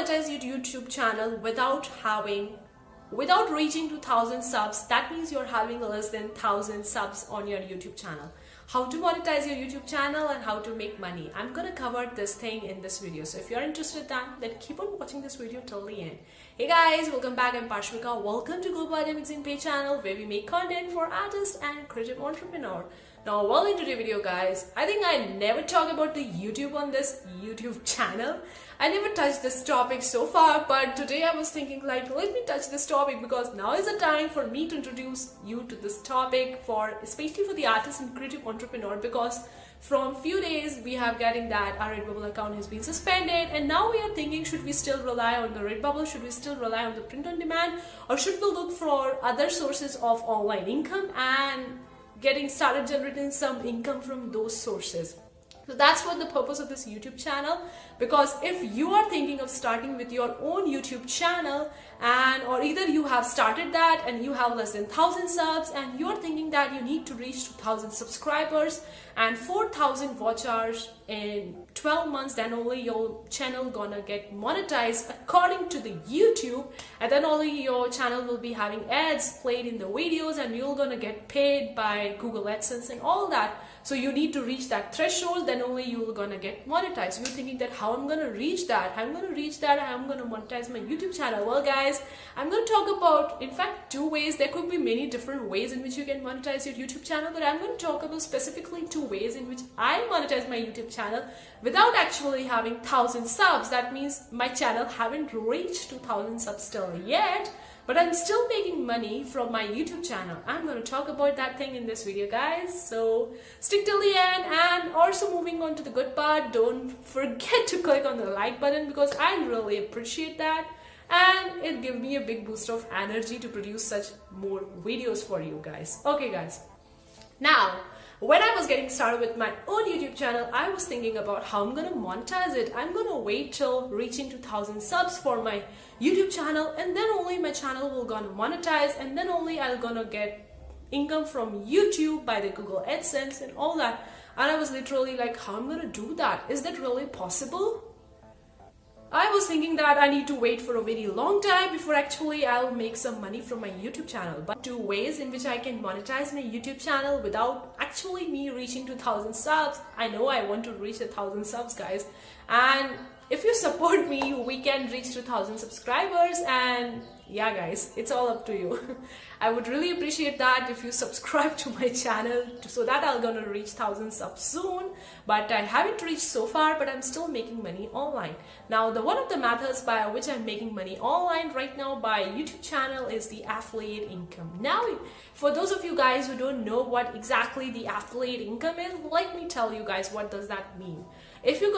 monetize your YouTube channel without reaching to 1,000 subs, that means you're having less than 1,000 subs on your YouTube channel. How to monetize your YouTube channel and how to make money. I'm gonna cover this thing in this video. So if you're interested then keep on watching this video till the end. Hey guys, welcome back. I'm Parshvika. Welcome to GLOBO Magazine page channel where we make content for artists and creative entrepreneur. Now, well, in today's video, guys, I think I never talk about the YouTube on this YouTube channel. I never touched this topic so far, but today I was thinking like, let me touch this topic because now is the time for me to introduce you to this topic especially for the artist and creative entrepreneur, because from few days we have getting that our Redbubble account has been suspended, and now we are thinking, should we still rely on the Redbubble? Should we still rely on the print on demand, or should we look for other sources of online income and getting started generating some income from those sources? So that's what the purpose of this YouTube channel, because if you are thinking of starting with your own YouTube channel or either you have started that and you have less than 1,000 subs and you're thinking that you need to reach 2,000 subscribers and 4,000 watch hours in 12 months, then only your channel gonna get monetized according to the YouTube, and then only your channel will be having ads played in the videos and you're gonna get paid by Google AdSense and all that. So you need to reach that threshold, then only you're gonna get monetized. You're thinking that how I'm gonna reach that, I'm gonna monetize my YouTube channel. Well guys, I'm gonna talk about, in fact, two ways. There could be many different ways in which you can monetize your YouTube channel, but I'm gonna talk about specifically two ways in which I monetize my YouTube channel without actually having 1,000 subs. That means my channel haven't reached 2,000 subs still yet, but I'm still making money from my YouTube channel. I'm going to talk about that thing in this video, guys. So stick till the end, and also moving on to the good part, don't forget to click on the like button because I really appreciate that. And it gives me a big boost of energy to produce such more videos for you guys. Okay guys, now when I was getting started with my own YouTube channel, I was thinking about how I'm gonna monetize it. I'm gonna wait till reaching 2,000 subs for my YouTube channel, and then only my channel will gonna monetize, and then only I'll gonna get income from YouTube by the Google AdSense and all that. And I was literally like, how I'm gonna do that? Is that really possible? I was thinking that I need to wait for a very long time before actually I'll make some money from my YouTube channel. But two ways in which I can monetize my YouTube channel without actually me reaching 2,000 subs. I know I want to reach 1,000 subs, guys. And if you support me, we can reach 2,000 subscribers, and yeah guys, it's all up to you. I would really appreciate that if you subscribe to my channel so that I'm gonna reach 1,000 subs soon. But I haven't reached so far, but I'm still making money online. Now, one of the methods by which I'm making money online right now by YouTube channel is the affiliate income. Now, for those of you guys who don't know what exactly the affiliate income is, let me tell you guys what does that mean. If you're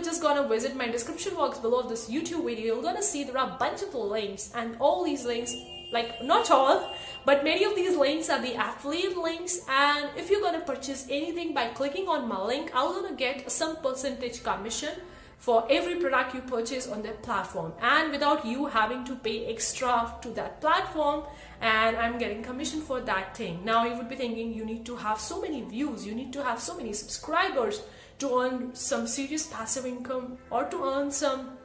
just gonna visit my description box below of this YouTube video, you're gonna see there are a bunch of links, and all these links, like not all, but many of these links are the affiliate links. And if you're gonna purchase anything by clicking on my link, I'm gonna get some percentage commission for every product you purchase on that platform, and without you having to pay extra to that platform, and I'm getting commission for that thing. Now you would be thinking, you need to have so many views, you need to have so many subscribers to earn some serious passive income or to earn some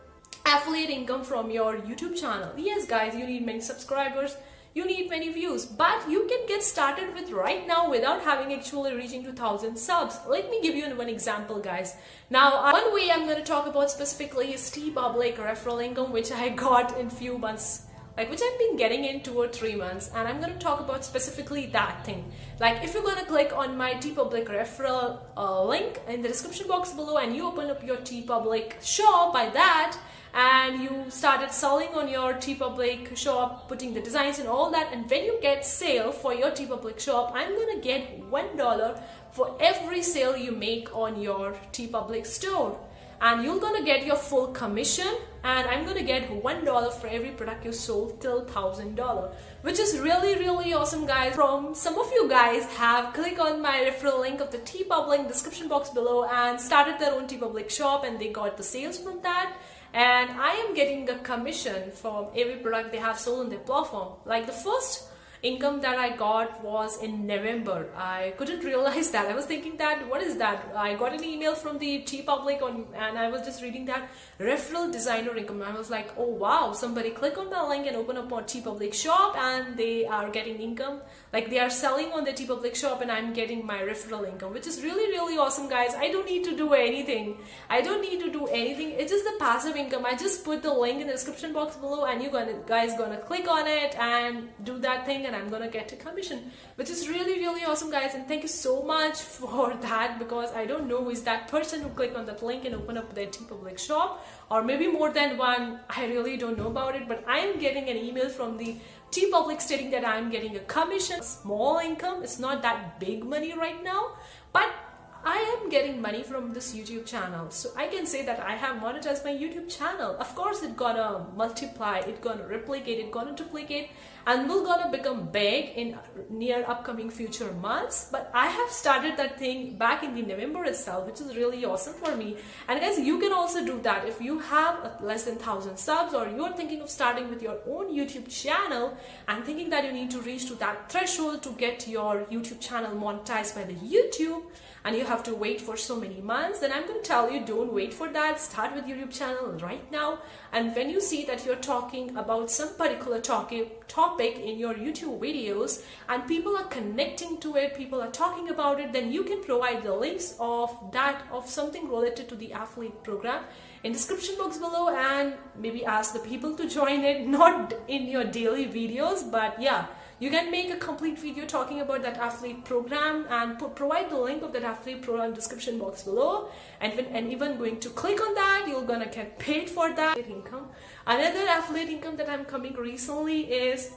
affiliate income from your YouTube channel. Yes guys, you need many subscribers, you need many views, but you can get started with right now without having actually reaching 2,000 subs. Let me give you one example, guys. Now, one way I'm going to talk about specifically is Teepublic referral income, which I got in few months, which I've been getting in 2 or 3 months, and I'm going to talk about specifically that thing. Like, if you're going to click on my Teepublic referral link in the description box below, and you open up your Teepublic shop by that, and you started selling on your Teepublic shop, putting the designs and all that, and when you get sale for your Teepublic shop, I'm gonna get $1 for every sale you make on your Teepublic store, and you're gonna get your full commission, and I'm gonna get $1 for every product you sold till $1,000, which is really awesome, guys. From some of you guys have clicked on my referral link of the Teepublic description box below and started their own Teepublic shop, and they got the sales from that. And I am getting a commission from every product they have sold on their platform. Like, the first income that I got was in November. I couldn't realize that. I was thinking that, what is that? I got an email from the Teepublic and I was just reading that referral designer income. I was like, oh wow, somebody click on the link and open up a Teepublic shop and they are getting income. Like they are selling on the Teepublic shop and I'm getting my referral income, which is really, really awesome, guys. I don't need to do anything. I don't need to do anything. It's just the passive income. I just put the link in the description box below and you guys gonna click on it and do that thing and I'm gonna get a commission, which is really, really awesome, guys. And thank you so much for that, because I don't know who is that person who clicked on that link and open up their Teepublic shop, or maybe more than one. I really don't know about it, but I am getting an email from the Teepublic stating that I'm getting a commission, small income. It's not that big money right now, but I am getting money from this YouTube channel. So I can say that I have monetized my YouTube channel. Of course, it's gonna multiply, it's gonna replicate, it's gonna duplicate, and will gonna become big in near upcoming future months. But I have started that thing back in the November itself, which is really awesome for me. And guys, you can also do that if you have less than 1,000 subs, or you're thinking of starting with your own YouTube channel and thinking that you need to reach to that threshold to get your YouTube channel monetized by the YouTube, and you have to wait for so many months. Then I'm going to tell you, don't wait for that. Start with your YouTube channel right now. And when you see that you're talking about some particular topic in your YouTube videos and people are connecting to it, people are talking about it, then you can provide the links of something related to the affiliate program in description box below, and maybe ask the people to join it, not in your daily videos, but yeah, you can make a complete video talking about that affiliate program and provide the link of that affiliate program in description box below, and even going to click on that, you're gonna get paid for that income. Another affiliate income that I'm coming recently is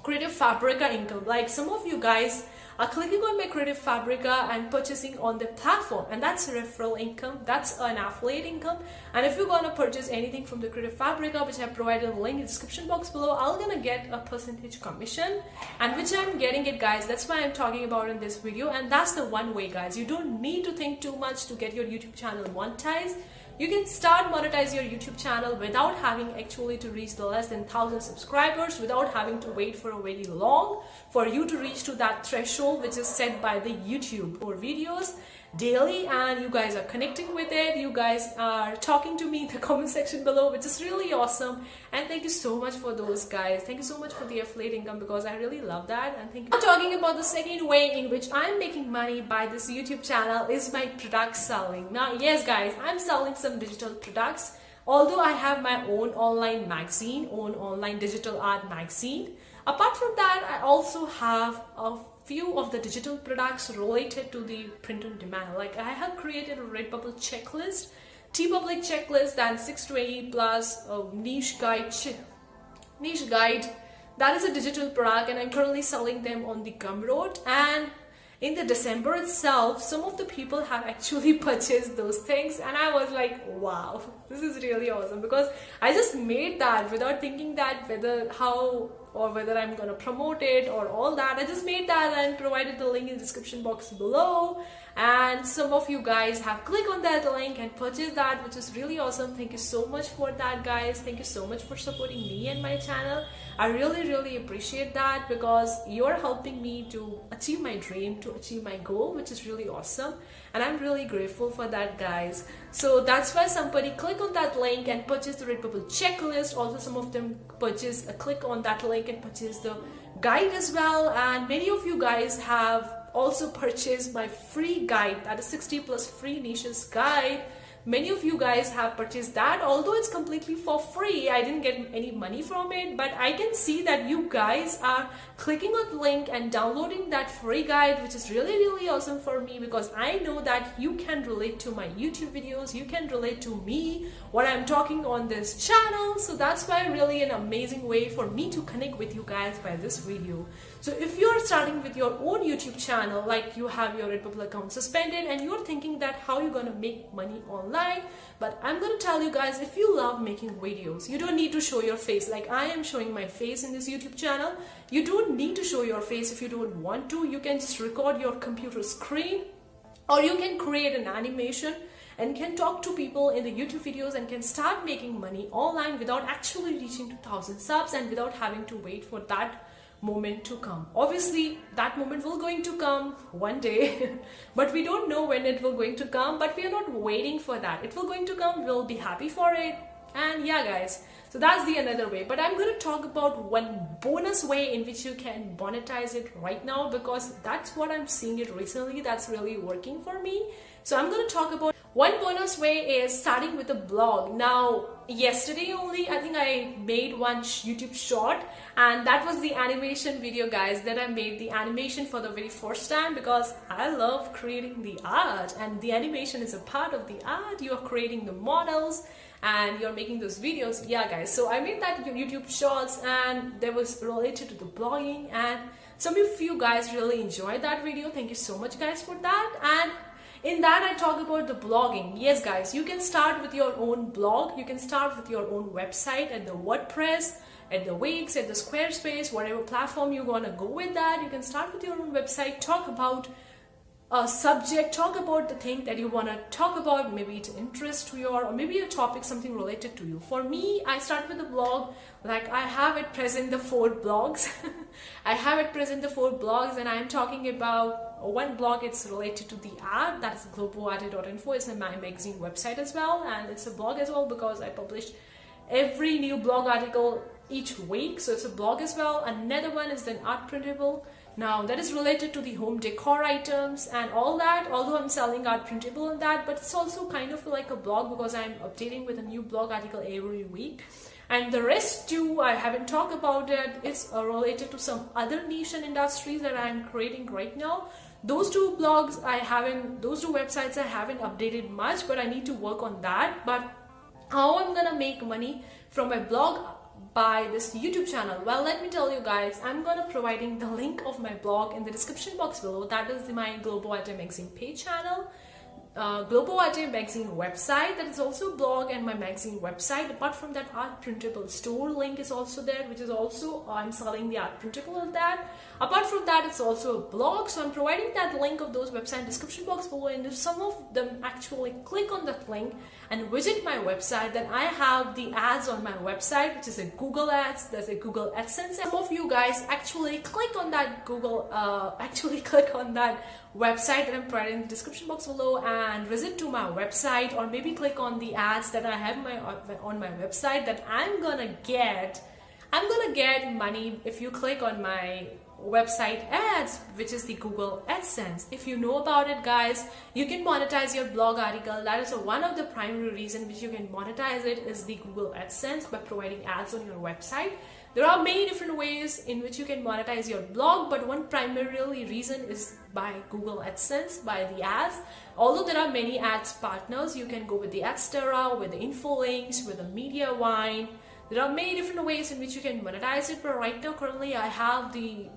Creative Fabrica income. Like some of you guys are clicking on my Creative Fabrica and purchasing on the platform, and that's referral income, that's an affiliate income. And if you're gonna purchase anything from the Creative Fabrica, which I provided a link in the description box below, I'm gonna get a percentage commission, and which I'm getting it, guys. That's why I'm talking about in this video. And that's the one way, guys. You don't need to think too much to get your YouTube channel monetized. You can start monetize your YouTube channel without having actually to reach the less than 1,000 subscribers, without having to wait for a very long for you to reach to that threshold which is set by the YouTube for videos daily. And you guys are connecting with it, you guys are talking to me in the comment section below, which is really awesome. And thank you so much for those, guys. Thank you so much for the affiliate income, because I really love that. And thank you. I'm talking about the second way in which I'm making money by this YouTube channel is my product selling. Now yes, guys, I'm selling some digital products. Although I have my own online magazine, own online digital art magazine, apart from that, I also have a few of the digital products related to the print on demand. Like I have created a Redbubble checklist, Teepublic checklist, and 620 plus niche guide. That is a digital product, and I'm currently selling them on the Gumroad. And in the December itself, some of the people have actually purchased those things, and I was like, wow, this is really awesome, because I just made that without thinking that whether I'm gonna promote it or all that. I just made that and provided the link in the description box below, and some of you guys have clicked on that link and purchased that, which is really awesome. Thank you so much for that, guys. Thank you so much for supporting me and my channel. I really, really appreciate that, because you're helping me to achieve my dream, to achieve my goal, which is really awesome. And I'm really grateful for that, guys. So that's why somebody click on that link and purchase the Redbubble checklist. Also, some of them click on that link and purchase the guide as well. And many of you guys have also purchased my free guide, that is 60 plus free niches guide. Many of you guys have purchased that, although it's completely for free. I didn't get any money from it, but I can see that you guys are clicking on the link and downloading that free guide, which is really, really awesome for me, because I know that you can relate to my YouTube videos, you can relate to me, what I'm talking on this channel. So that's why really an amazing way for me to connect with you guys by this video. So if you're starting with your own YouTube channel, like you have your Redbubble account suspended and you're thinking that how you're gonna make money online, but I'm gonna tell you guys, if you love making videos, you don't need to show your face. Like I am showing my face in this YouTube channel. You don't need to show your face if you don't want to. You can just record your computer screen, or you can create an animation and can talk to people in the YouTube videos and can start making money online without actually reaching to 1,000 subs and without having to wait for that moment to come. Obviously that moment will going to come one day but we don't know when it will going to come, but we are not waiting for that. It will going to come, we'll be happy for it. And yeah guys, so that's the another way. But I'm going to talk about one bonus way in which you can monetize it right now, because that's what I'm seeing it recently, that's really working for me. So I'm going to talk about one bonus way is starting with a blog. Now yesterday only I think I made one YouTube short, and that was the animation video guys, that I made the animation for the very first time, because I love creating the art and the animation is a part of the art. You are creating the models and you're making those videos. Yeah guys, so I made that YouTube shorts and that was related to the blogging, and some of you guys really enjoyed that video. Thank you so much guys for that. And in that I talk about the blogging. Yes guys, you can start with your own blog, you can start with your own website at the WordPress, at the Wix, at the Squarespace, whatever platform you want to go with that. You can start with your own website, talk about a subject, talk about the thing that you want to talk about, maybe it's interest to your, or maybe a topic, something related to you. For me, I start with a blog, like I have at present the 4 blogs. I have at present the 4 blogs, and I'm talking about one blog, it's related to the art, that is globo.arte.info. It's my magazine website as well, and it's a blog as well because I publish every new blog article each week, so it's a blog as well. Another one is then art printable. Now that is related to the home decor items and all that, although I'm selling art printable and that, but it's also kind of like a blog because I'm updating with a new blog article every week. And the rest too, I haven't talked about it, it's related to some other niche and industries that I'm creating right now. Those 2 blogs those 2 websites I haven't updated much, but I need to work on that. But how I'm gonna make money from my blog by this YouTube channel? Well, let me tell you guys, I'm gonna providing the link of my blog in the description box below. That is my Globo ARTE magazine page channel, Globo ARTE magazine website, that is also a blog and my magazine website. Apart from that, art printable store link is also there, which is also I'm selling the art printable of that. Apart from that, it's also a blog, so I'm providing that link of those website description box below, and if some of them actually click on that link and visit my website, then I have the ads on my website, which is a Google ads, there's a Google AdSense. Some of you guys actually click on that click on that website that I'm providing in the description box below and visit to my website, or maybe click on the ads that I have on my website, that I'm gonna get money if you click on my website ads, which is the Google AdSense. If you know about it guys, you can monetize your blog article. That is one of the primary reasons which you can monetize it is the Google AdSense, by providing ads on your website. There are many different ways in which you can monetize your blog, but one primarily reason is by Google AdSense, by the ads. Although there are many ads partners, you can go with the Adstera, with the Infolinks, with the MediaWine. There are many different ways in which you can monetize it, but right now currently I have the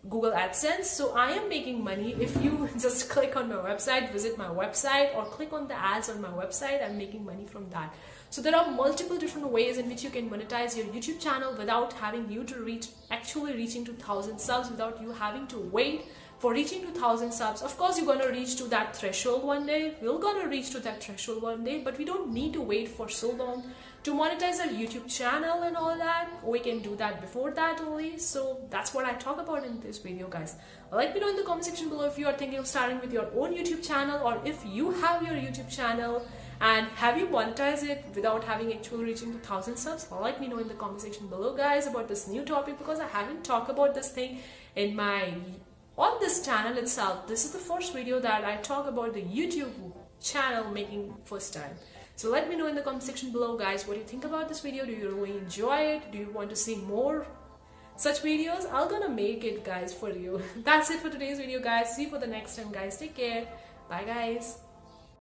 Google AdSense, so I am making money. If you just click on my website, visit my website, or click on the ads on my website, I'm making money from that. So there are multiple different ways in which you can monetize your YouTube channel without having you to actually reaching to 1,000 subs, without you having to wait for reaching to 1,000 subs. Of course, you're gonna reach to that threshold one day. We're gonna reach to that threshold one day, but we don't need to wait for so long to monetize our YouTube channel and all that. We can do that before that only. So that's what I talk about in this video, guys. Let me know in the comment section below if you are thinking of starting with your own YouTube channel, or if you have your YouTube channel and have you monetized it without having actually reaching to 1,000 subs. Let me know in the comment section below, guys, about this new topic, because I haven't talked about this thing on this channel itself. This is the first video that I talk about the YouTube channel making first time. So let me know in the comment section below, guys, what do you think about this video? Do you really enjoy it? Do you want to see more such videos? I'm gonna make it, guys, for you. That's it for today's video, guys. See you for the next time, guys. Take care. Bye, guys.